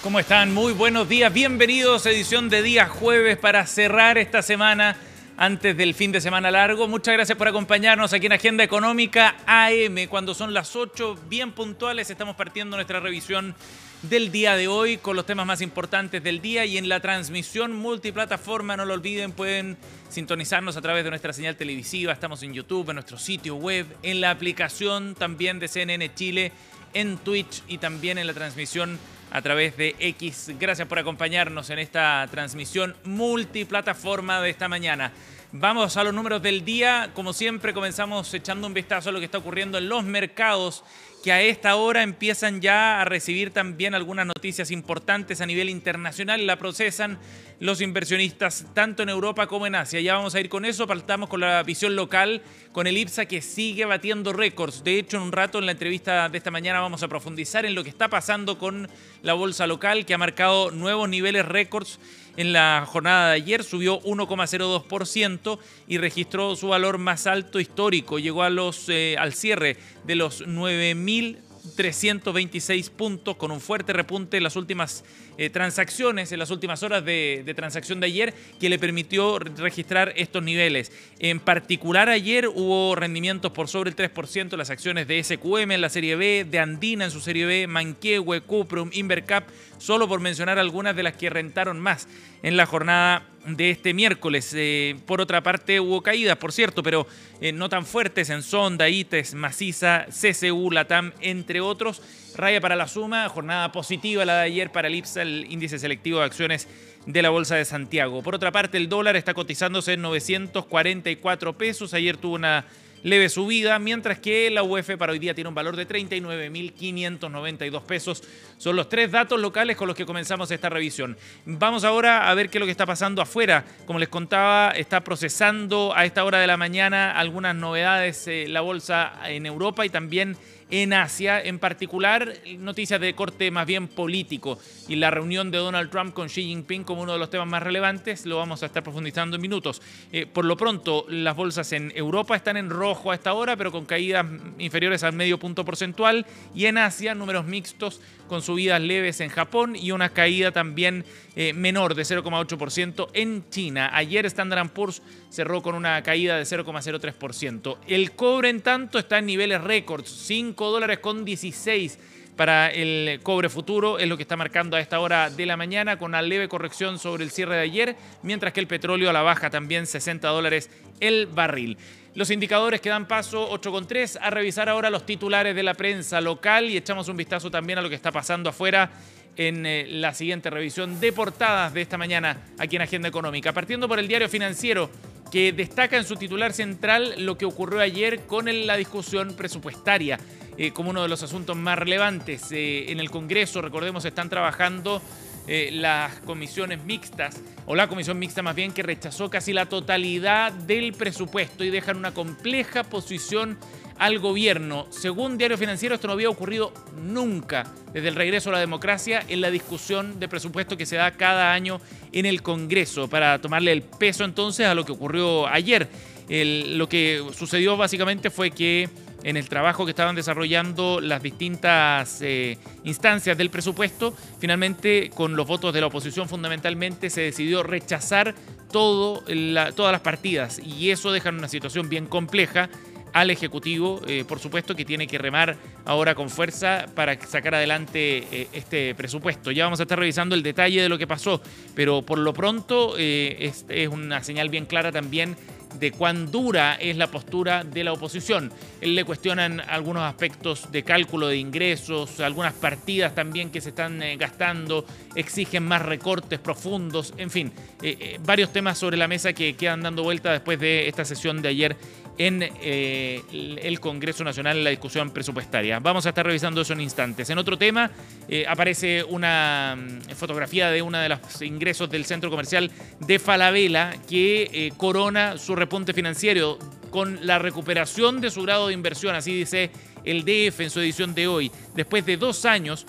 ¿Cómo están? Muy buenos días. Bienvenidos a edición de día jueves para cerrar esta semana antes del fin de semana largo. Muchas gracias por acompañarnos aquí en Agenda Económica AM. Cuando son las 8, bien puntuales, estamos partiendo nuestra revisión del día de hoy con los temas más importantes del día y en la transmisión multiplataforma, no lo olviden, pueden sintonizarnos a través de nuestra señal televisiva. Estamos en YouTube, en nuestro sitio web, en la aplicación también de CNN Chile, en Twitch y también en la transmisión a través de X. Gracias por acompañarnos en esta transmisión multiplataforma de esta mañana. Vamos a los números del día. Como siempre, comenzamos echando un vistazo a lo que está ocurriendo en los mercados, que a esta hora empiezan ya a recibir también algunas noticias importantes a nivel internacional. La procesan los inversionistas tanto en Europa como en Asia. Ya vamos a ir con eso. Partamos con la visión local, con el IPSA que sigue batiendo récords. De hecho, en un rato en la entrevista de esta mañana vamos a profundizar en lo que está pasando con la bolsa local, que ha marcado nuevos niveles récords. En la jornada de ayer subió 1,02% y registró su valor más alto histórico. Llegó al cierre de los 9.326 puntos, con un fuerte repunte en las últimas transacciones, en las últimas horas de transacción de ayer, que le permitió registrar estos niveles. En particular, ayer hubo rendimientos por sobre el 3% las acciones de SQM en la serie B, de Andina en su serie B, Manquehue, Cuprum, Invercap, solo por mencionar algunas de las que rentaron más en la jornada de este miércoles. Por otra parte, hubo caídas, por cierto, pero no tan fuertes en Sonda, ITES, Maciza, CCU, Latam, entre otros. Raya para la suma, jornada positiva la de ayer para el IPSA, el índice selectivo de acciones de la Bolsa de Santiago. Por otra parte, el dólar está cotizándose en 944 pesos. Ayer tuvo una leve subida, mientras que la UF para hoy día tiene un valor de 39.592 pesos. Son los tres datos locales con los que comenzamos esta revisión. Vamos ahora a ver qué es lo que está pasando afuera. Como les contaba, está procesando a esta hora de la mañana algunas novedades la bolsa en Europa y también en Asia, en particular noticias de corte más bien político, y la reunión de Donald Trump con Xi Jinping como uno de los temas más relevantes. Lo vamos a estar profundizando en minutos. Por lo pronto, las bolsas en Europa están en rojo a esta hora, pero con caídas inferiores al medio punto porcentual, y en Asia números mixtos con subidas leves en Japón y una caída también menor de 0,8% en China. Ayer Standard & Poor's cerró con una caída de 0,03%. El cobre, en tanto, está en niveles récords, $5.16 para el cobre futuro, es lo que está marcando a esta hora de la mañana, con una leve corrección sobre el cierre de ayer, mientras que el petróleo a la baja también, $60 el barril. Los indicadores que dan paso, 8,3, a revisar ahora los titulares de la prensa local y echamos un vistazo también a lo que está pasando afuera en la siguiente revisión de portadas de esta mañana aquí en Agenda Económica. Partiendo por el Diario Financiero, que destaca en su titular central lo que ocurrió ayer con la discusión presupuestaria como uno de los asuntos más relevantes. En el Congreso, recordemos, están trabajando las comisiones mixtas, o la comisión mixta más bien, que rechazó casi la totalidad del presupuesto y dejan una compleja posición al gobierno. Según Diario Financiero, esto no había ocurrido nunca desde el regreso a la democracia en la discusión de presupuesto que se da cada año en el Congreso, para tomarle el peso entonces a lo que ocurrió ayer. Lo que sucedió básicamente fue que en el trabajo que estaban desarrollando las distintas instancias del presupuesto, finalmente con los votos de la oposición fundamentalmente se decidió rechazar todas las partidas, y eso deja en una situación bien compleja al Ejecutivo, por supuesto, que tiene que remar ahora con fuerza para sacar adelante este presupuesto. Ya vamos a estar revisando el detalle de lo que pasó, pero por lo pronto es una señal bien clara también de cuán dura es la postura de la oposición. Le cuestionan algunos aspectos de cálculo de ingresos, algunas partidas también que se están gastando, exigen más recortes profundos, en fin, varios temas sobre la mesa que quedan dando vuelta después de esta sesión de ayer en el Congreso Nacional en la discusión presupuestaria. Vamos a estar revisando eso en instantes. En otro tema, aparece una fotografía de uno de los ingresos del centro comercial de Falabella, que corona su repunte financiero con la recuperación de su grado de inversión, así dice el DF en su edición de hoy. Después de 2 años,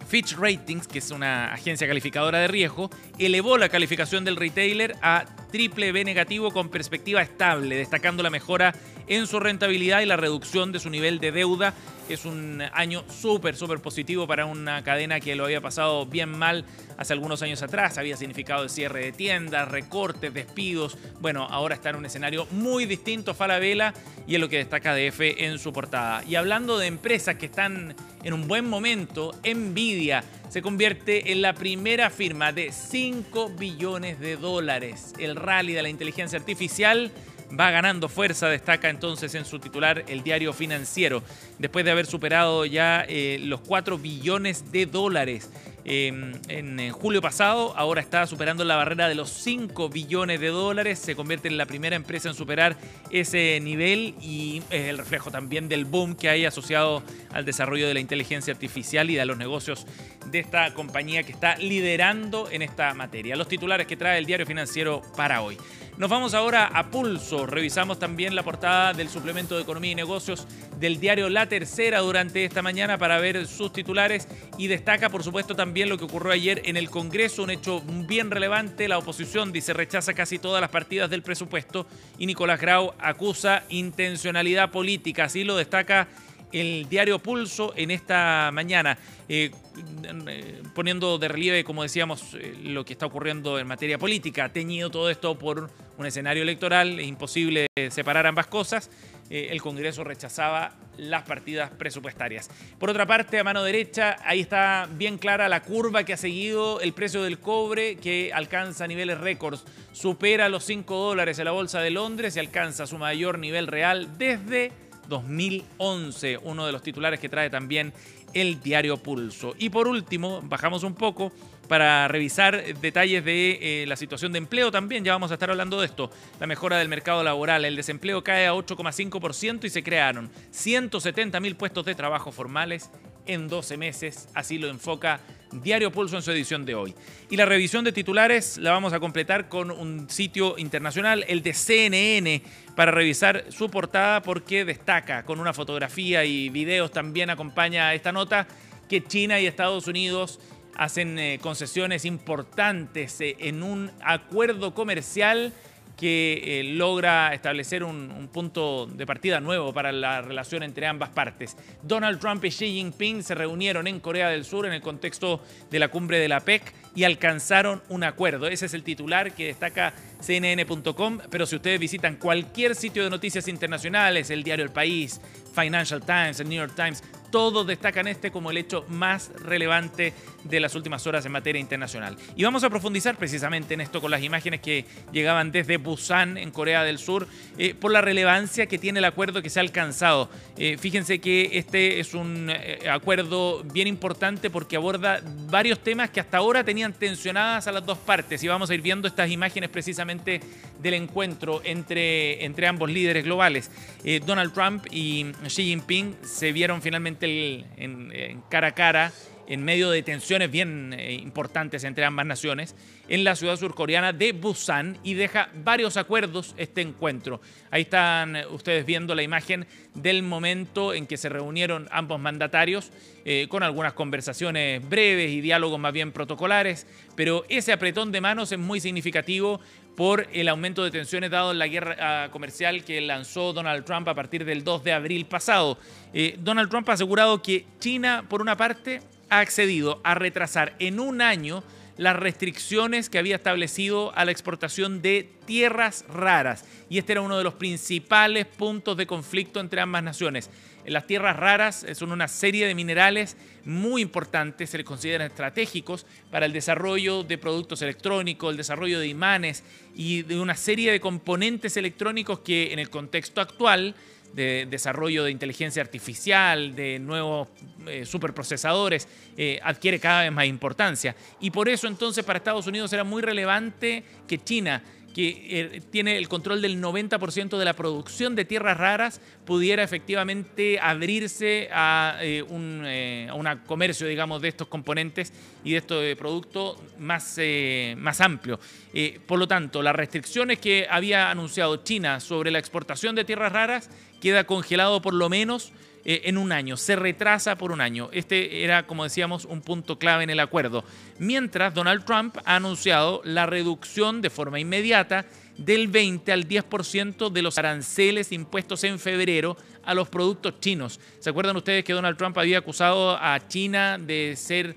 Fitch Ratings, que es una agencia calificadora de riesgo, elevó la calificación del retailer a triple B negativo con perspectiva estable, destacando la mejora en su rentabilidad y la reducción de su nivel de deuda. Es un año súper positivo para una cadena que lo había pasado bien mal hace algunos años atrás. Había significado el cierre de tiendas, recortes, despidos. Bueno, ahora está en un escenario muy distinto Falabella y es lo que destaca ADF en su portada. Y hablando de empresas que están en un buen momento, Nvidia se convierte en la primera firma de 5 billones de dólares. El rally de la inteligencia artificial va ganando fuerza, destaca entonces en su titular el diario financiero, después de haber superado ya los 4 billones de dólares en julio pasado. Ahora está superando la barrera de los 5 billones de dólares, se convierte en la primera empresa en superar ese nivel y es el reflejo también del boom que hay asociado al desarrollo de la inteligencia artificial y de los negocios de esta compañía que está liderando en esta materia. Los titulares que trae el diario financiero para hoy. Nos vamos ahora a pulso. Revisamos también la portada del suplemento de Economía y Negocios del diario La Tercera durante esta mañana para ver sus titulares y destaca, por supuesto, también lo que ocurrió ayer en el Congreso, un hecho bien relevante. La oposición dice rechaza casi todas las partidas del presupuesto y Nicolás Grau acusa intencionalidad política. Así lo destaca el diario Pulso en esta mañana, poniendo de relieve, como decíamos, lo que está ocurriendo en materia política. Teñido todo esto por un escenario electoral, es imposible separar ambas cosas. El Congreso rechazaba las partidas presupuestarias. Por otra parte, a mano derecha, ahí está bien clara la curva que ha seguido el precio del cobre, que alcanza niveles récords, supera los $5 en la Bolsa de Londres y alcanza su mayor nivel real desde 2011, uno de los titulares que trae también el diario Pulso. Y por último, bajamos un poco para revisar detalles de la situación de empleo también. Ya vamos a estar hablando de esto. La mejora del mercado laboral. El desempleo cae a 8,5% y se crearon 170.000 puestos de trabajo formales en 12 meses. Así lo enfoca Diario Pulso en su edición de hoy. Y la revisión de titulares la vamos a completar con un sitio internacional, el de CNN, para revisar su portada porque destaca con una fotografía y videos también acompaña esta nota que China y Estados Unidos hacen concesiones importantes en un acuerdo comercial que logra establecer un punto de partida nuevo para la relación entre ambas partes. Donald Trump y Xi Jinping se reunieron en Corea del Sur en el contexto de la cumbre de la PEC y alcanzaron un acuerdo. Ese es el titular que destaca CNN.com, pero si ustedes visitan cualquier sitio de noticias internacionales, el diario El País, Financial Times, el New York Times, todos destacan este como el hecho más relevante de las últimas horas en materia internacional. Y vamos a profundizar precisamente en esto con las imágenes que llegaban desde Busan, en Corea del Sur, por la relevancia que tiene el acuerdo que se ha alcanzado. Fíjense que este es un acuerdo bien importante porque aborda varios temas que hasta ahora tenían tensionadas a las dos partes. Y vamos a ir viendo estas imágenes precisamente del encuentro entre ambos líderes globales. Donald Trump y Xi Jinping se vieron finalmente en cara a cara en medio de tensiones bien importantes entre ambas naciones en la ciudad surcoreana de Busan y deja varios acuerdos este encuentro. Ahí están ustedes viendo la imagen del momento en que se reunieron ambos mandatarios con algunas conversaciones breves y diálogos más bien protocolares, pero ese apretón de manos es muy significativo por el aumento de tensiones dado en la guerra comercial que lanzó Donald Trump a partir del 2 de abril pasado. Donald Trump ha asegurado que China, por una parte, ha accedido a retrasar en un año las restricciones que había establecido a la exportación de tierras raras. Y este era uno de los principales puntos de conflicto entre ambas naciones. Las tierras raras son una serie de minerales muy importantes, se les consideran estratégicos para el desarrollo de productos electrónicos, el desarrollo de imanes y de una serie de componentes electrónicos que en el contexto actual de desarrollo de inteligencia artificial, de nuevos superprocesadores, adquiere cada vez más importancia. Y por eso entonces para Estados Unidos era muy relevante que China, que tiene el control del 90% de la producción de tierras raras, pudiera efectivamente abrirse a un comercio, digamos, de estos componentes y de estos productos más amplio. Por lo tanto, las restricciones que había anunciado China sobre la exportación de tierras raras queda congelado por lo menos en un año, se retrasa por un año. Este era, como decíamos, un punto clave en el acuerdo. Mientras Donald Trump ha anunciado la reducción de forma inmediata del 20 al 10% de los aranceles impuestos en febrero a los productos chinos. ¿Se acuerdan ustedes que Donald Trump había acusado a China de ser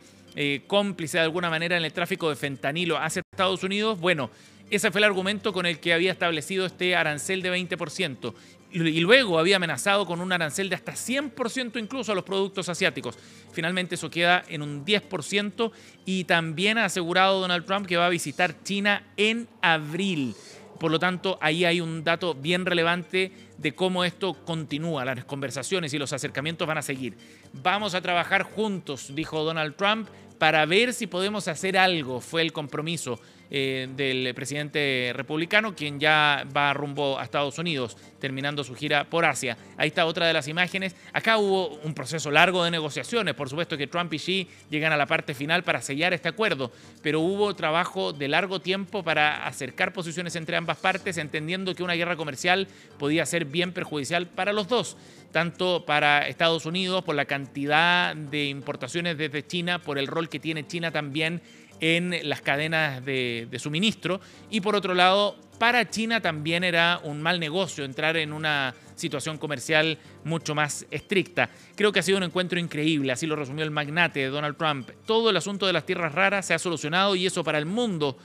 cómplice de alguna manera en el tráfico de fentanilo hacia Estados Unidos? Bueno, ese fue el argumento con el que había establecido este arancel de 20%. Y luego había amenazado con un arancel de hasta 100% incluso a los productos asiáticos. Finalmente eso queda en un 10% y también ha asegurado Donald Trump que va a visitar China en abril. Por lo tanto, ahí hay un dato bien relevante de cómo esto continúa. Las conversaciones y los acercamientos van a seguir. Vamos a trabajar juntos, dijo Donald Trump, para ver si podemos hacer algo. Fue el compromiso del presidente republicano, quien ya va rumbo a Estados Unidos, terminando su gira por Asia. Ahí está otra de las imágenes. Acá hubo un proceso largo de negociaciones. Por supuesto que Trump y Xi llegan a la parte final para sellar este acuerdo, pero hubo trabajo de largo tiempo para acercar posiciones entre ambas partes, entendiendo que una guerra comercial podía ser bien perjudicial para los dos, tanto para Estados Unidos por la cantidad de importaciones desde China, por el rol que tiene China también en las cadenas de suministro, y por otro lado, para China también era un mal negocio entrar en una situación comercial mucho más estricta. Creo que ha sido un encuentro increíble, así lo resumió el magnate de Donald Trump. Todo el asunto de las tierras raras se ha solucionado y eso para el mundo,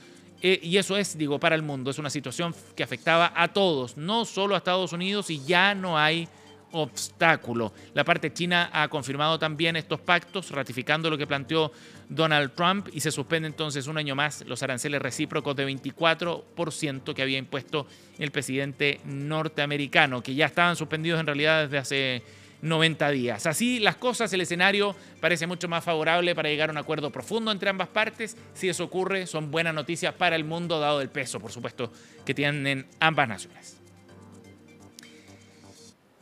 para el mundo, es una situación que afectaba a todos, no solo a Estados Unidos, y ya no hay obstáculo. La parte china ha confirmado también estos pactos, ratificando lo que planteó Donald Trump, y se suspende entonces un año más los aranceles recíprocos de 24% que había impuesto el presidente norteamericano, que ya estaban suspendidos en realidad desde hace 90 días. Así las cosas, el escenario parece mucho más favorable para llegar a un acuerdo profundo entre ambas partes. Si eso ocurre, son buenas noticias para el mundo, dado el peso, por supuesto, que tienen ambas naciones.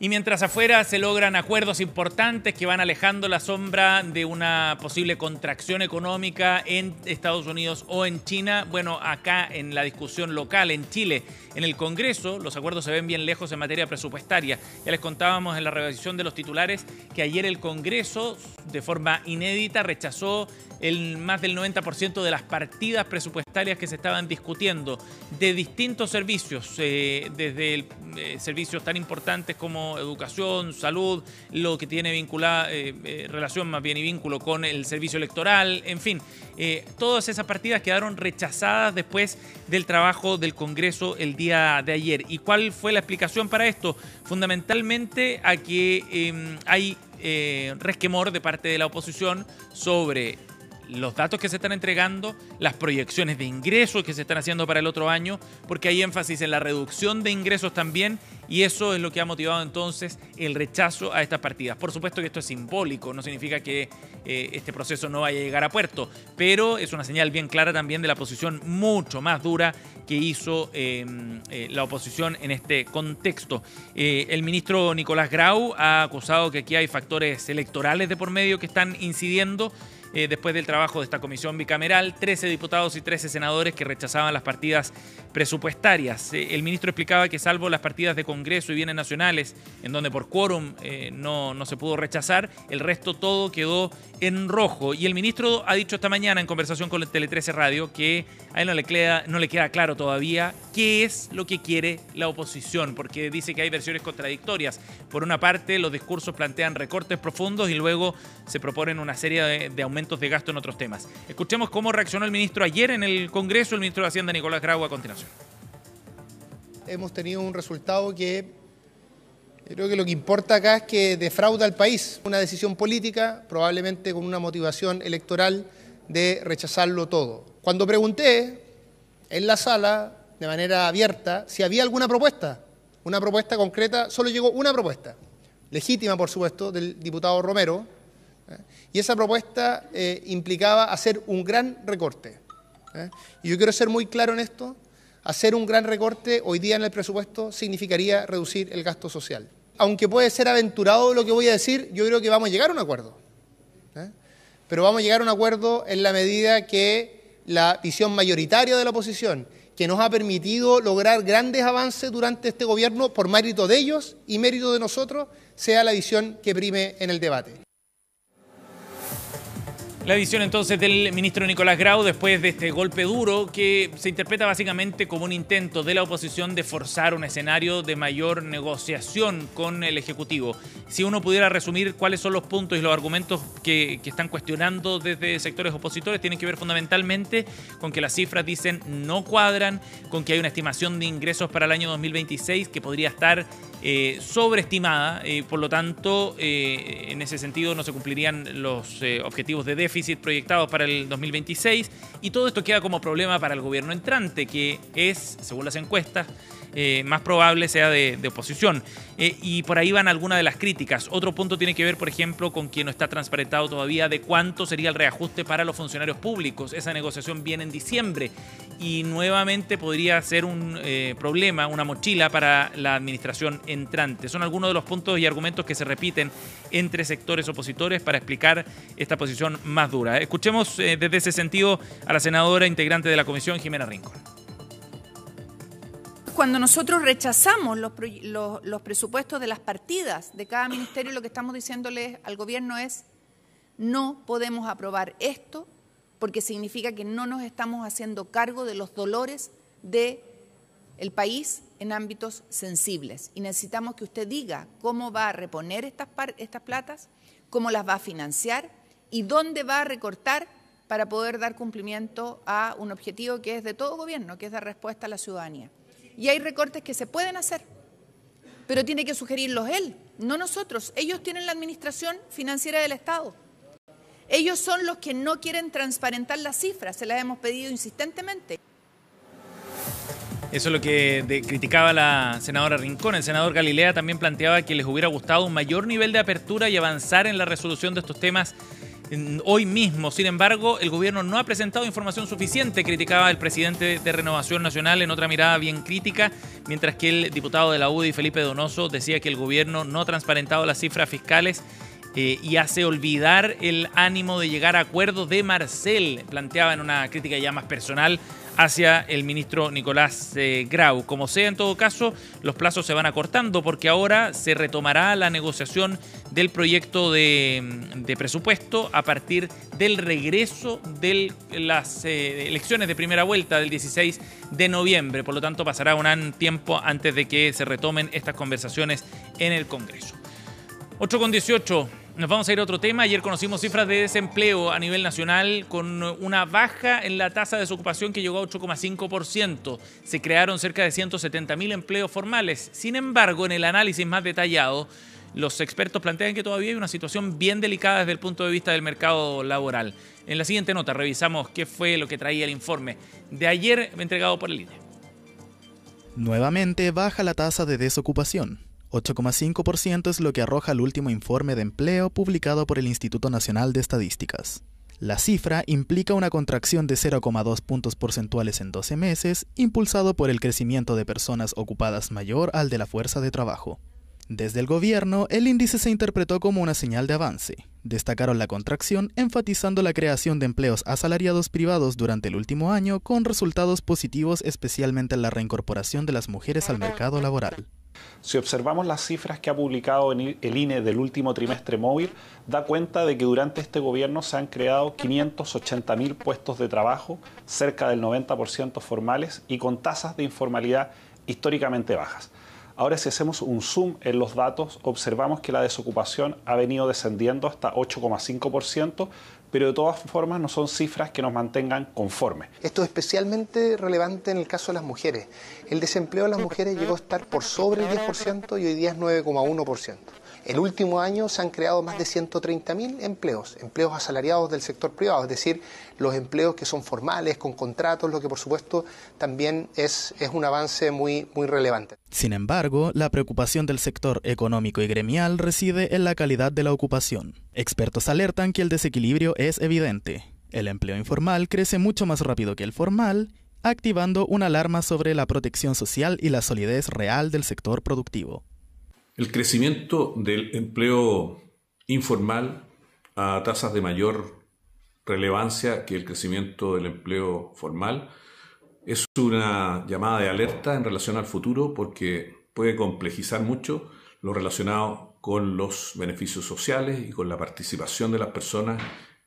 Y mientras afuera se logran acuerdos importantes que van alejando la sombra de una posible contracción económica en Estados Unidos o en China, bueno, acá en la discusión local, en Chile, en el Congreso, los acuerdos se ven bien lejos en materia presupuestaria. Ya les contábamos en la revisión de los titulares que ayer el Congreso, de forma inédita, rechazó más del 90% de las partidas presupuestarias que se estaban discutiendo de distintos servicios, desde servicios tan importantes como educación, salud, lo que tiene relación más bien y vínculo con el servicio electoral, en fin, todas esas partidas quedaron rechazadas después del trabajo del Congreso el día de ayer. ¿Y cuál fue la explicación para esto? Fundamentalmente a que hay resquemor de parte de la oposición sobre los datos que se están entregando, las proyecciones de ingresos que se están haciendo para el otro año, porque hay énfasis en la reducción de ingresos también, y eso es lo que ha motivado entonces el rechazo a estas partidas. Por supuesto que esto es simbólico, no significa que este proceso no vaya a llegar a puerto, pero es una señal bien clara también de la posición mucho más dura que hizo la oposición en este contexto. El ministro Nicolás Grau ha acusado que aquí hay factores electorales de por medio que están incidiendo. Después del trabajo de esta comisión bicameral, 13 diputados y 13 senadores que rechazaban las partidas presupuestarias. El ministro explicaba que salvo las partidas de Congreso y bienes nacionales, en donde por quórum no se pudo rechazar, el resto todo quedó en rojo. Y el ministro ha dicho esta mañana en conversación con Tele 13 Radio que a él no le queda claro todavía qué es lo que quiere la oposición, porque dice que hay versiones contradictorias. Por una parte, los discursos plantean recortes profundos y luego se proponen una serie de aumentos de gasto en otros temas. Escuchemos cómo reaccionó el ministro ayer en el Congreso, el ministro de Hacienda Nicolás Grau, a continuación. Hemos tenido un resultado que creo que lo que importa acá es que defrauda al país. Una decisión política, probablemente con una motivación electoral de rechazarlo todo. Cuando pregunté en la sala, de manera abierta, si había alguna propuesta, una propuesta concreta, solo llegó una propuesta, legítima por supuesto, del diputado Romero, y esa propuesta implicaba hacer un gran recorte. Y yo quiero ser muy claro en esto, hacer un gran recorte hoy día en el presupuesto significaría reducir el gasto social. Aunque puede ser aventurado lo que voy a decir, yo creo que vamos a llegar a un acuerdo. Pero vamos a llegar a un acuerdo en la medida que la visión mayoritaria de la oposición, que nos ha permitido lograr grandes avances durante este gobierno por mérito de ellos y mérito de nosotros, sea la visión que prime en el debate. La visión entonces del ministro Nicolás Grau después de este golpe duro que se interpreta básicamente como un intento de la oposición de forzar un escenario de mayor negociación con el Ejecutivo. Si uno pudiera resumir cuáles son los puntos y los argumentos que están cuestionando desde sectores opositores, tienen que ver fundamentalmente con que las cifras dicen no cuadran, con que hay una estimación de ingresos para el año 2026 que podría estar sobreestimada, por lo tanto, en ese sentido no se cumplirían los objetivos de déficit proyectados para el 2026 y todo esto queda como problema para el gobierno entrante, que es, según las encuestas, más probable sea de oposición. Y por ahí van algunas de las críticas. Otro punto tiene que ver, por ejemplo, con que no está transparentado todavía de cuánto sería el reajuste para los funcionarios públicos. Esa negociación viene en diciembre y nuevamente podría ser un problema, una mochila para la administración entrante. Son algunos de los puntos y argumentos que se repiten entre sectores opositores para explicar esta posición más dura. Escuchemos desde ese sentido a la senadora integrante de la comisión, Jimena Rincón. Cuando nosotros rechazamos los presupuestos de las partidas de cada ministerio, lo que estamos diciéndole al gobierno es: no podemos aprobar esto porque significa que no nos estamos haciendo cargo de los dolores del país en ámbitos sensibles. Y necesitamos que usted diga cómo va a reponer estas platas, cómo las va a financiar y dónde va a recortar para poder dar cumplimiento a un objetivo que es de todo gobierno, que es dar respuesta a la ciudadanía. Y hay recortes que se pueden hacer, pero tiene que sugerirlos él, no nosotros. Ellos tienen la administración financiera del Estado. Ellos son los que no quieren transparentar las cifras, se las hemos pedido insistentemente. Eso es lo que criticaba la senadora Rincón. El senador Galilea también planteaba que les hubiera gustado un mayor nivel de apertura y avanzar en la resolución de estos temas hoy mismo. Sin embargo, el gobierno no ha presentado información suficiente, criticaba el presidente de Renovación Nacional en otra mirada bien crítica, mientras que el diputado de la UDI, Felipe Donoso, decía que el gobierno no ha transparentado las cifras fiscales y hace olvidar el ánimo de llegar a acuerdos de Marcel, planteaba en una crítica ya más personal hacia el ministro Nicolás Grau. Como sea, en todo caso, los plazos se van acortando porque ahora se retomará la negociación del proyecto de presupuesto a partir del regreso de las elecciones de primera vuelta del 16 de noviembre. Por lo tanto, pasará un tiempo antes de que se retomen estas conversaciones en el Congreso. 8:18. Nos vamos a ir a otro tema. Ayer conocimos cifras de desempleo a nivel nacional con una baja en la tasa de desocupación que llegó a 8,5%. Se crearon cerca de 170.000 empleos formales. Sin embargo, en el análisis más detallado, los expertos plantean que todavía hay una situación bien delicada desde el punto de vista del mercado laboral. En la siguiente nota revisamos qué fue lo que traía el informe de ayer entregado por el INE. Nuevamente baja la tasa de desocupación. 8,5% es lo que arroja el último informe de empleo publicado por el Instituto Nacional de Estadísticas. La cifra implica una contracción de 0,2 puntos porcentuales en 12 meses, impulsado por el crecimiento de personas ocupadas mayor al de la fuerza de trabajo. Desde el gobierno, el índice se interpretó como una señal de avance. Destacaron la contracción, enfatizando la creación de empleos asalariados privados durante el último año, con resultados positivos especialmente en la reincorporación de las mujeres al mercado laboral. Si observamos las cifras que ha publicado el INE del último trimestre móvil, da cuenta de que durante este gobierno se han creado 580.000 puestos de trabajo, cerca del 90% formales y con tasas de informalidad históricamente bajas. Ahora, si hacemos un zoom en los datos, observamos que la desocupación ha venido descendiendo hasta 8,5%, pero de todas formas no son cifras que nos mantengan conformes. Esto es especialmente relevante en el caso de las mujeres. El desempleo de las mujeres llegó a estar por sobre el 10% y hoy día es 9,1%. El último año se han creado más de 130.000 empleos asalariados del sector privado, es decir, los empleos que son formales, con contratos, lo que por supuesto también es un avance muy relevante. Sin embargo, la preocupación del sector económico y gremial reside en la calidad de la ocupación. Expertos alertan que el desequilibrio es evidente. El empleo informal crece mucho más rápido que el formal, activando una alarma sobre la protección social y la solidez real del sector productivo. El crecimiento del empleo informal a tasas de mayor relevancia que el crecimiento del empleo formal es una llamada de alerta en relación al futuro porque puede complejizar mucho lo relacionado con los beneficios sociales y con la participación de las personas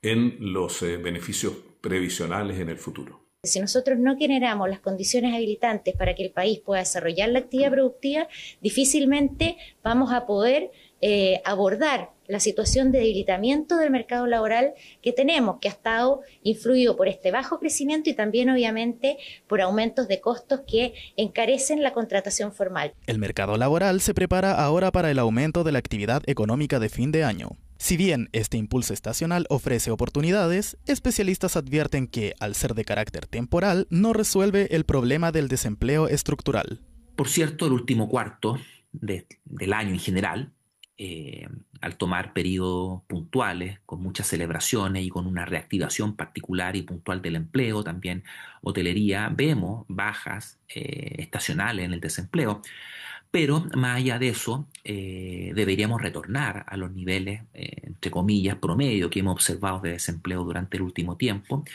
en los beneficios previsionales en el futuro. Si nosotros no generamos las condiciones habilitantes para que el país pueda desarrollar la actividad productiva, difícilmente vamos a poder abordar la situación de debilitamiento del mercado laboral que tenemos, que ha estado influido por este bajo crecimiento y también obviamente por aumentos de costos que encarecen la contratación formal. El mercado laboral se prepara ahora para el aumento de la actividad económica de fin de año. Si bien este impulso estacional ofrece oportunidades, especialistas advierten que, al ser de carácter temporal, no resuelve el problema del desempleo estructural. Por cierto, el último cuarto del año en general, al tomar periodos puntuales, con muchas celebraciones y con una reactivación particular y puntual del empleo, también hotelería, vemos bajas estacionales en el desempleo. Pero más allá de eso, deberíamos retornar a los niveles, entre comillas, promedio que hemos observado de desempleo durante el último tiempo.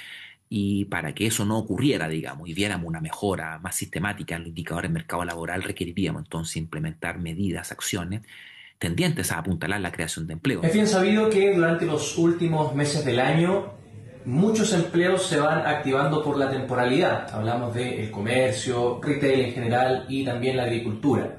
Y para que eso no ocurriera, digamos, y viéramos una mejora más sistemática en los indicadores del mercado laboral, requeriríamos entonces implementar medidas, acciones tendientes a apuntalar la creación de empleo. Es bien sabido que durante los últimos meses del año muchos empleos se van activando por la temporalidad. Hablamos del comercio, retail en general y también la agricultura.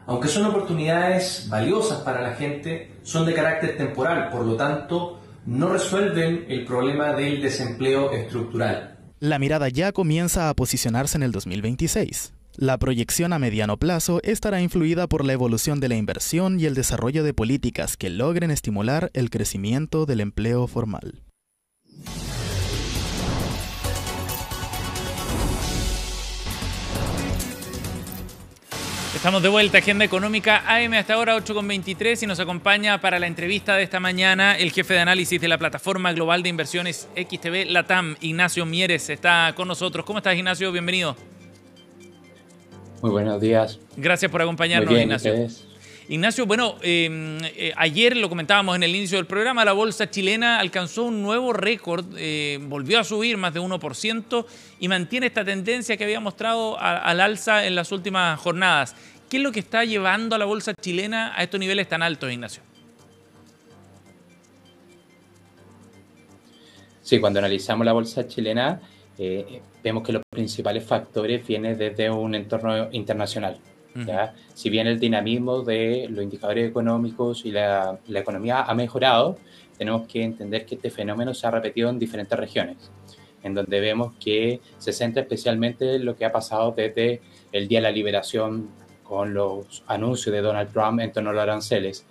Aunque son oportunidades valiosas para la gente, son de carácter temporal, por lo tanto, no resuelven el problema del desempleo estructural. La mirada ya comienza a posicionarse en el 2026. La proyección a mediano plazo estará influida por la evolución de la inversión y el desarrollo de políticas que logren estimular el crecimiento del empleo formal. Estamos de vuelta, Agenda Económica AM hasta ahora 8:23 y nos acompaña para la entrevista de esta mañana el jefe de análisis de la plataforma global de inversiones XTB Latam, Ignacio Mieres, está con nosotros. ¿Cómo estás, Ignacio? Bienvenido. Muy buenos días. Gracias por acompañarnos, muy bien, Ignacio. ¿ustedes? Ignacio, bueno, ayer lo comentábamos en el inicio del programa, la bolsa chilena alcanzó un nuevo récord, volvió a subir más de 1% y mantiene esta tendencia que había mostrado al alza en las últimas jornadas. ¿Qué es lo que está llevando a la bolsa chilena a estos niveles tan altos, Ignacio? Sí, cuando analizamos la bolsa chilena, vemos que los principales factores vienen desde un entorno internacional. ¿Ya? Si bien el dinamismo de los indicadores económicos y la economía ha mejorado, tenemos que entender que este fenómeno se ha repetido en diferentes regiones, en donde vemos que se centra especialmente en lo que ha pasado desde el día de la liberación con los anuncios de Donald Trump en torno a los aranceles.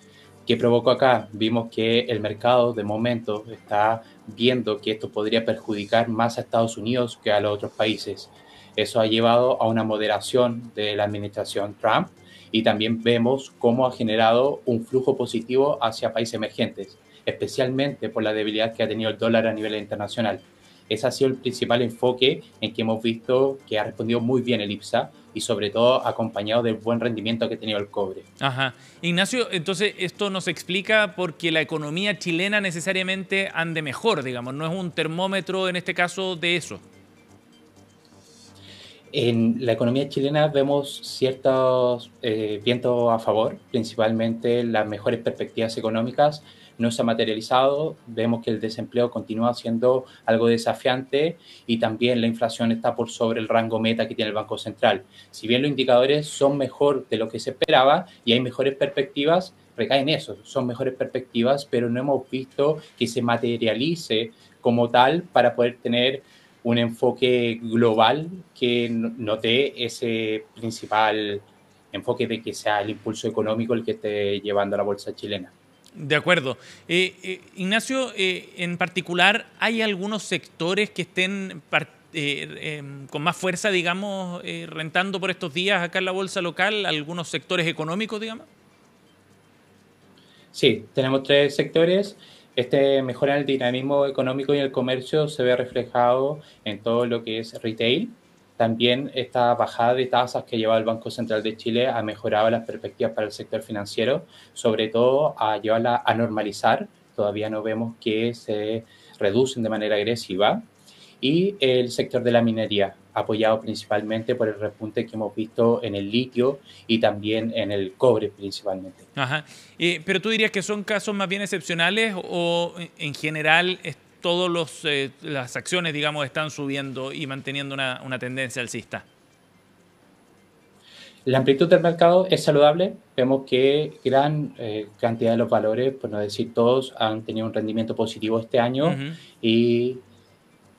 ¿Qué provocó acá? Vimos que el mercado de momento está viendo que esto podría perjudicar más a Estados Unidos que a los otros países. Eso ha llevado a una moderación de la administración Trump y también vemos cómo ha generado un flujo positivo hacia países emergentes, especialmente por la debilidad que ha tenido el dólar a nivel internacional. Ese ha sido el principal enfoque en que hemos visto que ha respondido muy bien el IPSA y sobre todo acompañado del buen rendimiento que ha tenido el cobre. Ajá. Ignacio, entonces esto nos explica por qué la economía chilena necesariamente ande mejor, digamos, no es un termómetro en este caso de eso. En la economía chilena vemos ciertos vientos a favor, principalmente las mejores perspectivas económicas no se ha materializado, vemos que el desempleo continúa siendo algo desafiante y también la inflación está por sobre el rango meta que tiene el Banco Central. Si bien los indicadores son mejor de lo que se esperaba y hay mejores perspectivas, recaen eso, son mejores perspectivas, pero no hemos visto que se materialice como tal para poder tener un enfoque global que nos dé ese principal enfoque de que sea el impulso económico el que esté llevando a la bolsa chilena. De acuerdo. Ignacio, en particular, ¿hay algunos sectores que estén con más fuerza, digamos, rentando por estos días acá en la bolsa local? ¿Algunos sectores económicos, digamos? Sí, tenemos tres sectores. Este mejora en el dinamismo económico y el comercio se ve reflejado en todo lo que es retail. También esta bajada de tasas que lleva el Banco Central de Chile ha mejorado las perspectivas para el sector financiero, sobre todo a llevarla a normalizar. Todavía no vemos que se reducen de manera agresiva. Y el sector de la minería, apoyado principalmente por el repunte que hemos visto en el litio y también en el cobre principalmente. Ajá. Pero tú dirías que son casos más bien excepcionales o en general todas las acciones, digamos, están subiendo y manteniendo una tendencia alcista? La amplitud del mercado es saludable. Vemos que gran cantidad de los valores, por no decir todos, han tenido un rendimiento positivo este año. Y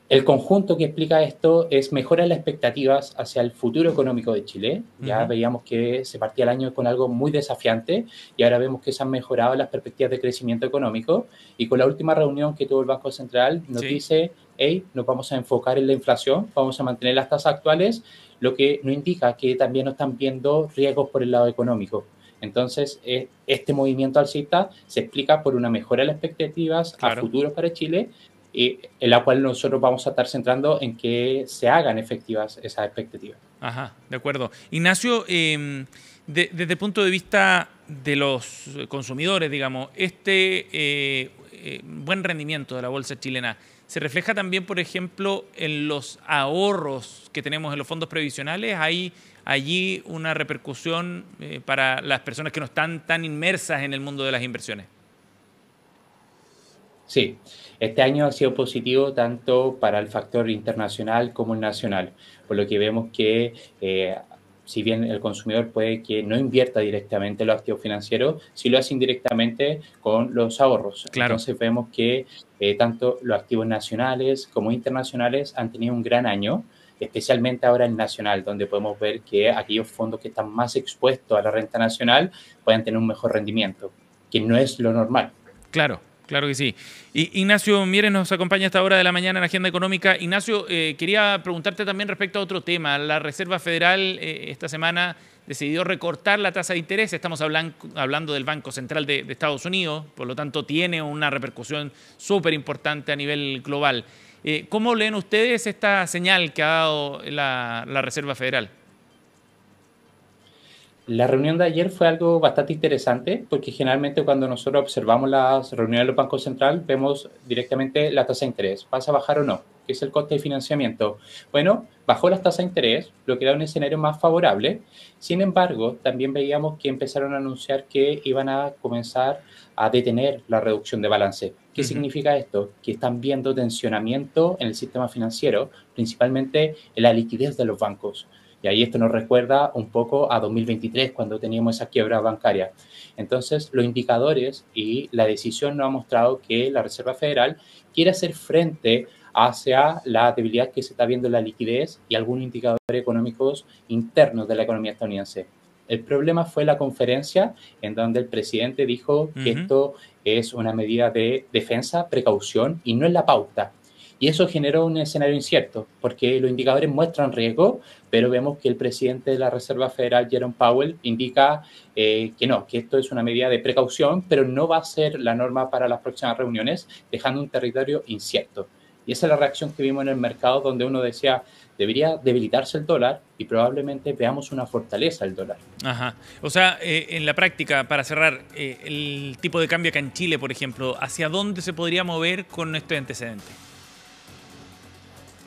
el conjunto que explica esto es mejora en las expectativas hacia el futuro económico de Chile. Ya veíamos que se partía el año con algo muy desafiante y ahora vemos que se han mejorado las perspectivas de crecimiento económico. Y con la última reunión que tuvo el Banco Central nos dice, hey, nos vamos a enfocar en la inflación, vamos a mantener las tasas actuales, lo que nos indica que también nos están viendo riesgos por el lado económico. Entonces, este movimiento alcista se explica por una mejora de las expectativas a futuro para Chile, en la cual nosotros vamos a estar centrando en que se hagan efectivas esas expectativas. Ajá, de acuerdo. Ignacio, desde el punto de vista de los consumidores, digamos, buen rendimiento de la bolsa chilena, ¿se refleja también, por ejemplo, en los ahorros que tenemos en los fondos previsionales? ¿Hay allí una repercusión para las personas que no están tan inmersas en el mundo de las inversiones? Sí, este año ha sido positivo tanto para el factor internacional como el nacional, por lo que vemos que si bien el consumidor puede que no invierta directamente en los activos financieros, sí lo hace indirectamente con los ahorros. Claro. Entonces vemos que tanto los activos nacionales como internacionales han tenido un gran año, especialmente ahora el nacional, donde podemos ver que aquellos fondos que están más expuestos a la renta nacional pueden tener un mejor rendimiento, que no es lo normal. Claro. Claro que sí. Y Ignacio Mieres nos acompaña a esta hora de la mañana en Agenda Económica. Ignacio, quería preguntarte también respecto a otro tema. La Reserva Federal esta semana decidió recortar la tasa de interés. Estamos hablando del Banco Central de Estados Unidos, por lo tanto tiene una repercusión súper importante a nivel global. ¿Cómo leen ustedes esta señal que ha dado la Reserva Federal? La reunión de ayer fue algo bastante interesante porque generalmente cuando nosotros observamos las reuniones de los bancos centrales vemos directamente la tasa de interés. ¿Vas a bajar o no? ¿Qué es el coste de financiamiento? Bueno, bajó las tasas de interés, lo que da un escenario más favorable. Sin embargo, también veíamos que empezaron a anunciar que iban a comenzar a detener la reducción de balance. ¿Qué significa esto? Que están viendo tensionamiento en el sistema financiero, principalmente en la liquidez de los bancos. Y ahí esto nos recuerda un poco a 2023, cuando teníamos esa quiebra bancaria. Entonces, los indicadores y la decisión nos ha mostrado que la Reserva Federal quiere hacer frente hacia la debilidad que se está viendo en la liquidez y algunos indicadores económicos internos de la economía estadounidense. El problema fue la conferencia en donde el presidente dijo que esto es una medida de defensa, precaución y no es la pauta. Y eso generó un escenario incierto, porque los indicadores muestran riesgo, pero vemos que el presidente de la Reserva Federal, Jerome Powell, indica que no, que esto es una medida de precaución, pero no va a ser la norma para las próximas reuniones, dejando un territorio incierto. Y esa es la reacción que vimos en el mercado, donde uno decía, debería debilitarse el dólar y probablemente veamos una fortaleza del dólar. Ajá. O sea, en la práctica, para cerrar, el tipo de cambio acá en Chile, por ejemplo, ¿hacia dónde se podría mover con este antecedente?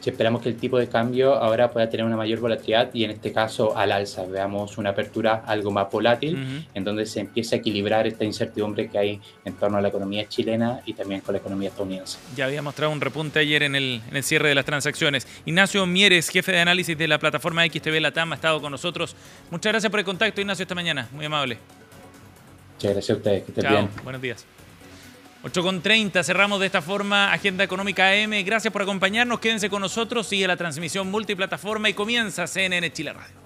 Si esperamos que el tipo de cambio ahora pueda tener una mayor volatilidad y en este caso al alza, veamos una apertura algo más volátil en donde se empiece a equilibrar esta incertidumbre que hay en torno a la economía chilena y también con la economía estadounidense. Ya había mostrado un repunte ayer en el cierre de las transacciones. Ignacio Mieres, jefe de análisis de la plataforma XTB Latam, ha estado con nosotros. Muchas gracias por el contacto, Ignacio, esta mañana. Muy amable. Muchas gracias a ustedes, que estén Chao. bien. Buenos días. 8:30, cerramos de esta forma Agenda Económica AM. Gracias por acompañarnos, quédense con nosotros, sigue la transmisión multiplataforma y comienza CNN Chile Radio.